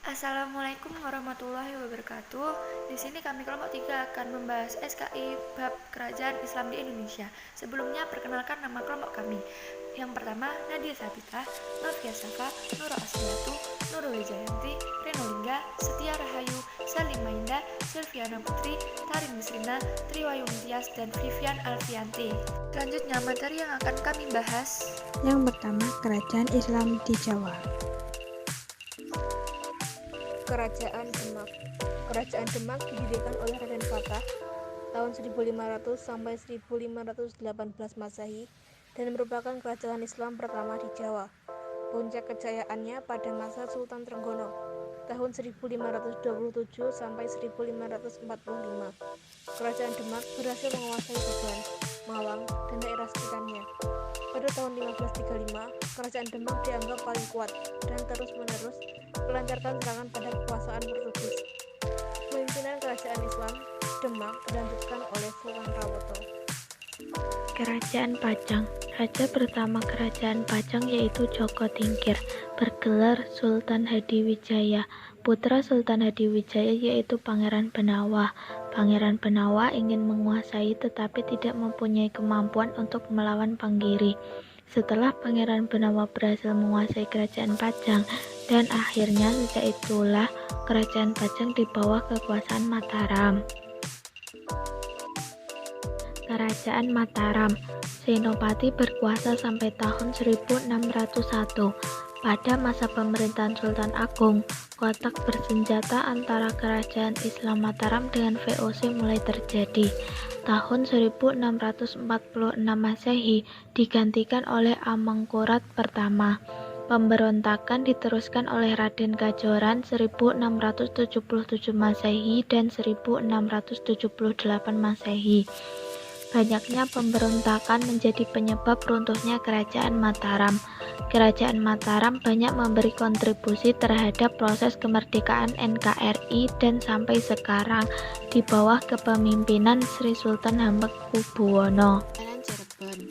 Assalamualaikum warahmatullahi wabarakatuh. Di sini kami kelompok 3 akan membahas SKI bab Kerajaan Islam di Indonesia. Sebelumnya perkenalkan nama kelompok kami. Yang pertama, Nadia Sabita, Novia Safa, Nurul Asriatu, Nurul Wijayanti, Reno Lingga, Setia Rahayu, Salim Mainda, Silviana Putri, Tarin Misrina, Triwayung Tias, dan Vivian Alfianti. Selanjutnya materi yang akan kami bahas. Yang pertama, Kerajaan Islam di Jawa. Kerajaan Demak. Kerajaan Demak didirikan oleh Raden Fatah tahun 1500 sampai 1518 Masehi dan merupakan kerajaan Islam pertama di Jawa. Puncak kejayaannya pada masa Sultan Trenggono tahun 1527 sampai 1545. Kerajaan Demak berhasil menguasai Tuban, Malang, dan daerah sekitarnya. Pada tahun 1535, kerajaan Demak dianggap paling kuat dan terus-menerus melancarkan serangan pada kekuasaan Portugis. Pemimpinan kerajaan Islam Demak dilanjutkan oleh Sultan Rawoto. Kerajaan Pajang. Raja pertama Kerajaan Pajang yaitu Joko Tingkir, bergelar Sultan Hadiwijaya. Putra Sultan Hadiwijaya yaitu Pangeran Benawa. Pangeran Benawa ingin menguasai tetapi tidak mempunyai kemampuan untuk melawan Panggiri. Setelah Pangeran Benawa berhasil menguasai Kerajaan Pajang, dan akhirnya sejak itulah Kerajaan Pajang di bawah kekuasaan Mataram. Kerajaan Mataram. Senopati berkuasa sampai tahun 1601. Pada masa pemerintahan Sultan Agung, kontak bersenjata antara Kerajaan Islam Mataram dengan VOC mulai terjadi. Tahun 1646 Masehi digantikan oleh Amangkurat pertama. Pemberontakan diteruskan oleh Raden Kajoran 1677 Masehi dan 1678 Masehi. Banyaknya pemberontakan menjadi penyebab runtuhnya Kerajaan Mataram. Kerajaan Mataram banyak memberi kontribusi terhadap proses kemerdekaan NKRI dan sampai sekarang di bawah kepemimpinan Sri Sultan Hamengkubuwono. Cirebon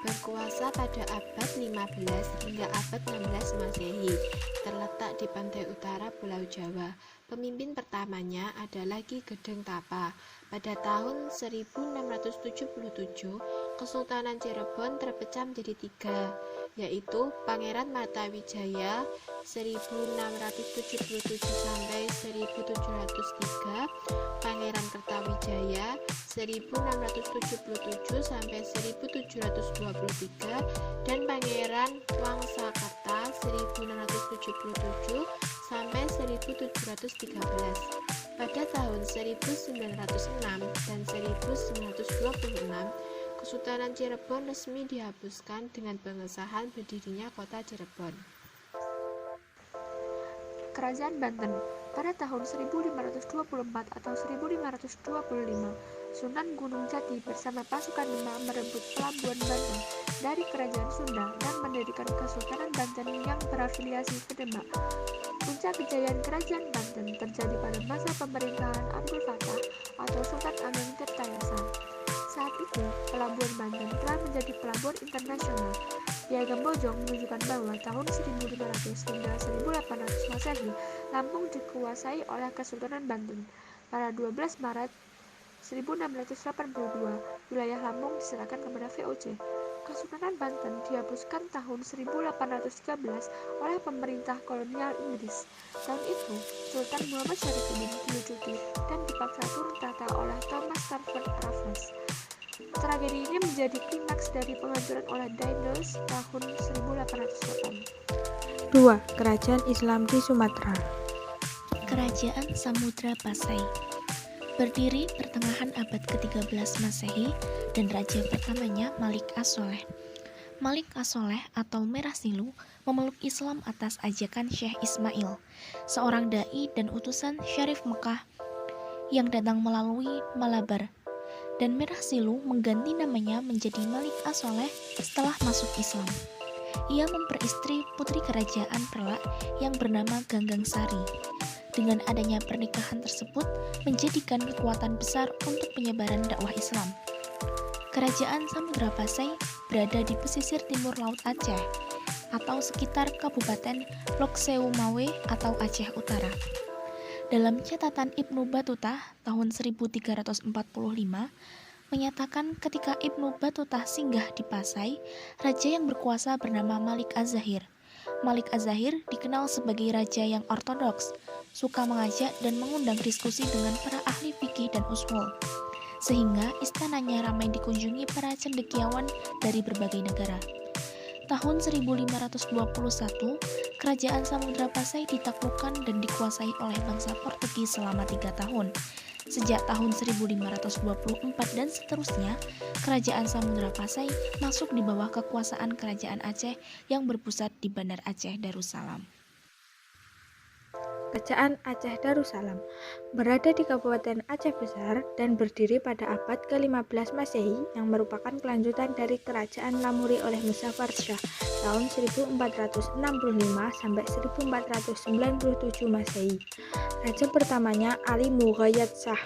berkuasa pada abad 15 hingga abad 16 Masehi, terletak di pantai utara Pulau Jawa. Pemimpin pertamanya adalah Ki Gedeng Tapa. Pada tahun 1677, Kesultanan Cirebon terpecah menjadi 3, yaitu Pangeran Martawijaya 1677 sampai 1703, Pangeran Kertawijaya 1677 sampai 1723, dan Pangeran Wangsakerta 1677 sampai 1713. Pada tahun 1906 dan 1926, Kesultanan Cirebon resmi dihapuskan dengan pengesahan berdirinya kota Cirebon. Kerajaan Banten. Pada tahun 1524 atau 1525, Sunan Gunung Jati bersama pasukan Demak merebut pelabuhan Banten dari Kerajaan Sunda dan mendirikan Kesultanan Banten yang berafiliasi ke Demak. Puncak kejayaan Kerajaan Banten terjadi pada masa pemerintahan Abdul Fattah atau Sultan Agung Tirtayasa. Saat itu, pelabuhan Banten telah menjadi pelabuhan internasional. Piagam Bojong menunjukkan bahwa tahun 1500 hingga 1800 Masehi, Lampung dikuasai oleh Kesultanan Banten. Pada 12 Maret 1682, wilayah Lampung diserahkan kepada VOC. Kesultanan Banten dihapuskan tahun 1813 oleh pemerintah kolonial Inggris. Tahun itu, Sultan Muhammad Syarifuddin dilucuti dan dipaksa turun tahta oleh Thomas Stamford Raffles. Tragedi ini menjadi klimaks dari penghancuran oleh Daendels tahun 1808. 2. Kerajaan Islam di Sumatera. Kerajaan Samudra Pasai berdiri pertengahan abad ke-13 Masehi dan raja pertamanya Malik As-Soleh. Malik As-Soleh atau Merah Silu memeluk Islam atas ajakan Syekh Ismail, seorang dai dan utusan Syarif Mekah yang datang melalui Malabar. Dan Merah Silu mengganti namanya menjadi Malik As-Soleh setelah masuk Islam. Ia memperistri putri kerajaan Perlak yang bernama Ganggang Sari. Dengan adanya pernikahan tersebut menjadikan kekuatan besar untuk penyebaran dakwah Islam. Kerajaan Samudra Pasai berada di pesisir timur Laut Aceh. atau sekitar Kabupaten Lok Sewu-Mawe atau Aceh Utara. Dalam catatan Ibnu Battuta tahun 1345 menyatakan ketika Ibnu Battuta singgah di Pasai, raja yang berkuasa bernama Malik Az-Zahir. Malik Az-Zahir dikenal sebagai raja yang ortodoks, suka mengajak dan mengundang diskusi dengan para ahli fikih dan usul, sehingga istananya ramai dikunjungi para cendekiawan dari berbagai negara. Tahun 1521, kerajaan Samudra Pasai ditaklukkan dan dikuasai oleh bangsa Portugis selama 3 tahun. Sejak tahun 1524 dan seterusnya, kerajaan Samudra Pasai masuk di bawah kekuasaan kerajaan Aceh yang berpusat di Bandar Aceh Darussalam. Kerajaan Aceh Darussalam berada di Kabupaten Aceh Besar dan berdiri pada abad ke-15 Masehi yang merupakan kelanjutan dari Kerajaan Lamuri oleh Muzaffar Shah tahun 1465 sampai 1497 Masehi. Raja pertamanya Ali Mughayyad Shah.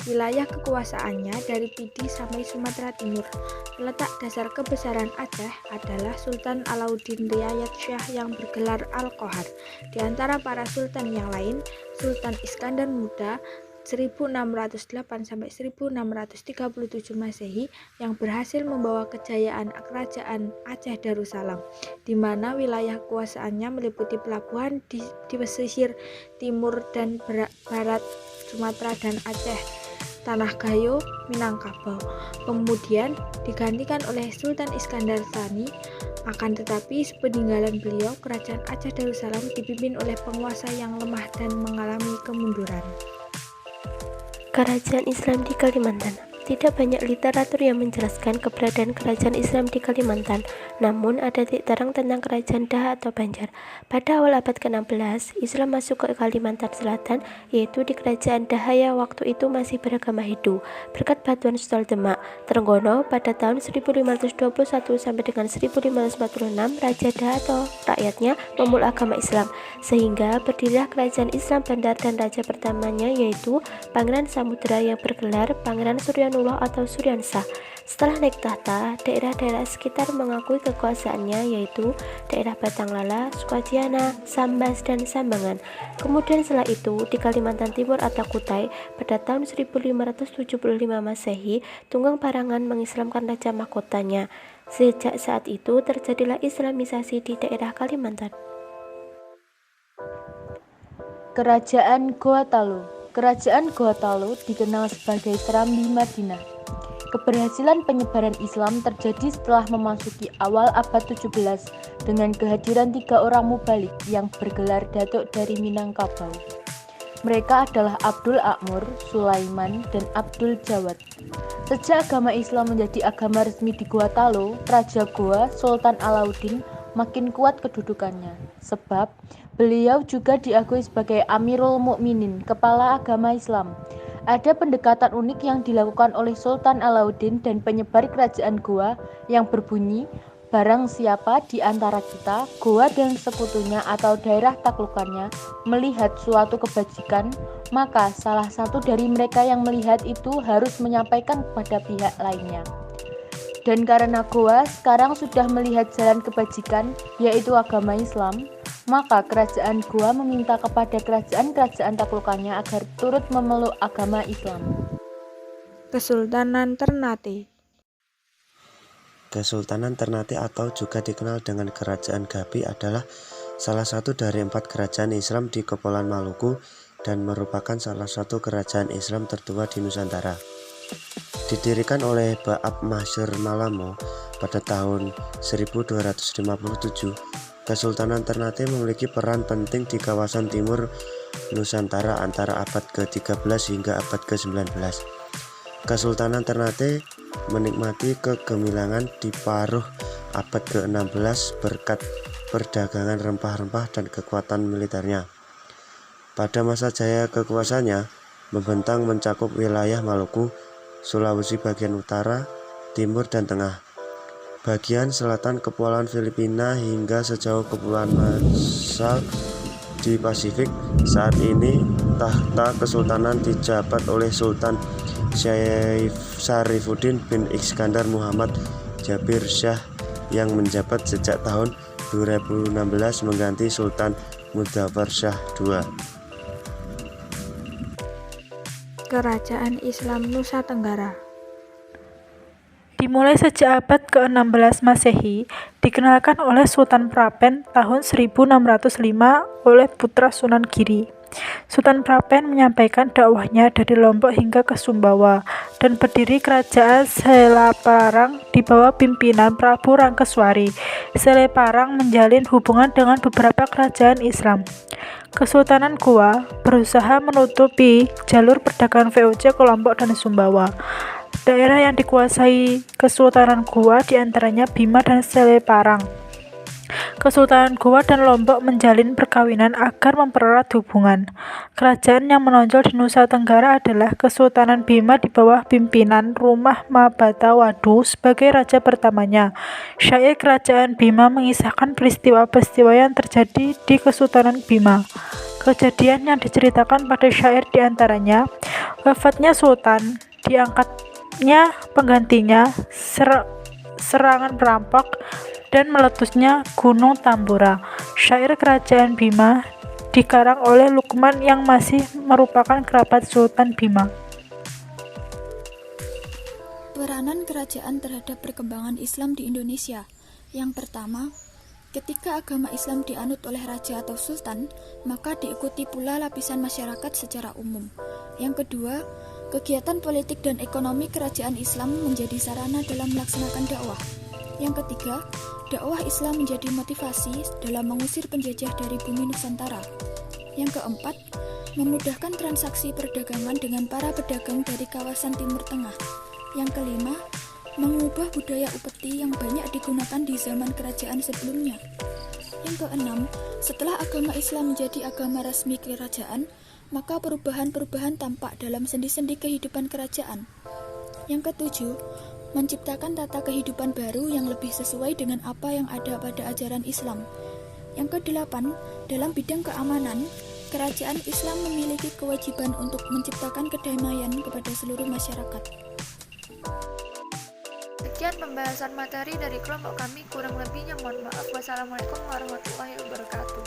Wilayah kekuasaannya dari Pidi sampai Sumatera Timur. Letak dasar kebesaran Aceh adalah Sultan Alauddin Riayat Shah yang bergelar Al-Qohar. Di antara para sultan yang lain, Sultan Iskandar Muda 1608 sampai 1637 Masehi yang berhasil membawa kejayaan kerajaan Aceh Darussalam, di mana wilayah kekuasaannya meliputi pelabuhan di pesisir timur dan barat Sumatera dan Aceh, Tanah Gayo, Minangkabau. Kemudian digantikan oleh Sultan Iskandar Tsani. Akan tetapi sepeninggalan beliau, kerajaan Aceh Darussalam dipimpin oleh penguasa yang lemah dan mengalami kemunduran. Kerajaan Islam di Kalimantan. Tidak banyak literatur yang menjelaskan keberadaan kerajaan Islam di Kalimantan, namun ada titik terang tentang kerajaan Daha atau Banjar. Pada awal abad ke-16, Islam masuk ke Kalimantan Selatan, yaitu di kerajaan Dahaya waktu itu masih beragama Hindu. Berkat bantuan Sultan Demak, Trenggono pada tahun 1521 sampai dengan 1546, Raja Daha atau rakyatnya memeluk agama Islam, sehingga berdirilah kerajaan Islam Bandar dan raja pertamanya yaitu Pangeran Samudra yang bergelar Pangeran Suryanullah atau Suryansah. Setelah naik tahta, daerah-daerah sekitar mengakui kekuasaannya yaitu daerah Batanglala, Sukajiana, Sambas, dan Sambangan. Kemudian setelah itu di Kalimantan Timur atau Kutai pada tahun 1575 Masehi, Tunggang Parangan mengislamkan raja mahkotanya. Sejak saat itu terjadilah Islamisasi di daerah Kalimantan. Kerajaan Goa Talu. Kerajaan Goa Talu dikenal sebagai Serambi Madinah. Keberhasilan penyebaran Islam terjadi setelah memasuki awal abad 17 dengan kehadiran 3 orang mubalik yang bergelar datuk dari Minangkabau. Mereka adalah Abdul Akmur, Sulaiman, dan Abdul Jawad. Sejak agama Islam menjadi agama resmi di Goa Talu, Raja Goa, Sultan Alauddin, makin kuat kedudukannya, sebab beliau juga diakui sebagai Amirul Mukminin, kepala agama Islam. Ada pendekatan unik yang dilakukan oleh Sultan Alauddin dan penyebar kerajaan Goa yang berbunyi, barang siapa di antara kita, Goa dan sekutunya atau daerah taklukannya, melihat suatu kebajikan, maka salah satu dari mereka yang melihat itu harus menyampaikan kepada pihak lainnya. Dan karena Goa sekarang sudah melihat jalan kebajikan, yaitu agama Islam, maka kerajaan Goa meminta kepada kerajaan-kerajaan taklukannya agar turut memeluk agama Islam. Kesultanan Ternate. Kesultanan Ternate atau juga dikenal dengan Kerajaan Gapi adalah salah satu dari 4 kerajaan Islam di Kepulauan Maluku dan merupakan salah satu kerajaan Islam tertua di Nusantara. Didirikan oleh Ba'ab Masyur Malamo pada tahun 1257, Kesultanan Ternate memiliki peran penting di kawasan timur Nusantara antara abad ke-13 hingga abad ke-19. Kesultanan Ternate menikmati kegemilangan di paruh abad ke-16 berkat perdagangan rempah-rempah dan kekuatan militernya. Pada masa jaya kekuasaannya, membentang mencakup wilayah Maluku, Sulawesi bagian utara, timur, dan tengah, bagian selatan Kepulauan Filipina hingga sejauh Kepulauan Marshall di Pasifik. Saat ini tahta kesultanan dijabat oleh Sultan Syarifudin bin Iskandar Muhammad Jabir Shah yang menjabat sejak tahun 2016 mengganti Sultan Muzaffar Shah II. Kerajaan Islam Nusa Tenggara. Dimulai sejak abad ke-16 Masehi, dikenalkan oleh Sultan Prapen tahun 1605 oleh putra Sunan Giri. Sultan Prapen menyampaikan dakwahnya dari Lombok hingga ke Sumbawa dan berdiri kerajaan Seleparang di bawah pimpinan Prabu Rangkeswari. Seleparang menjalin hubungan dengan beberapa kerajaan Islam. Kesultanan Goa berusaha menutupi jalur perdagangan VOC ke Lombok dan Sumbawa. Daerah yang dikuasai Kesultanan Goa diantaranya Bima dan Seleparang. Kesultanan Goa dan Lombok menjalin perkawinan agar mempererat hubungan. Kerajaan yang menonjol di Nusa Tenggara adalah Kesultanan Bima di bawah pimpinan Rumah Mabatawadu sebagai raja pertamanya. Syair kerajaan Bima mengisahkan peristiwa-peristiwa yang terjadi di Kesultanan Bima. Kejadian yang diceritakan pada syair diantaranya wafatnya Sultan, diangkatnya penggantinya, serangan perampok, dan meletusnya Gunung Tambora. Syair kerajaan Bima dikarang oleh Lukman yang masih merupakan kerabat Sultan Bima. Peranan kerajaan terhadap perkembangan Islam di Indonesia. Yang pertama, ketika agama Islam dianut oleh raja atau sultan, maka diikuti pula lapisan masyarakat secara umum. Yang kedua, kegiatan politik dan ekonomi kerajaan Islam menjadi sarana dalam melaksanakan dakwah. Yang ketiga, dakwah Islam menjadi motivasi dalam mengusir penjajah dari bumi Nusantara. Yang keempat, memudahkan transaksi perdagangan dengan para pedagang dari kawasan Timur Tengah. Yang kelima, mengubah budaya upeti yang banyak digunakan di zaman kerajaan sebelumnya. Yang keenam, setelah agama Islam menjadi agama resmi kerajaan, maka perubahan-perubahan tampak dalam sendi-sendi kehidupan kerajaan. Yang ketujuh, menciptakan tata kehidupan baru yang lebih sesuai dengan apa yang ada pada ajaran Islam. Yang kedelapan, dalam bidang keamanan, kerajaan Islam memiliki kewajiban untuk menciptakan kedamaian kepada seluruh masyarakat. Sekian pembahasan materi dari kelompok kami, kurang lebihnya mohon maaf. Wassalamualaikum warahmatullahi wabarakatuh.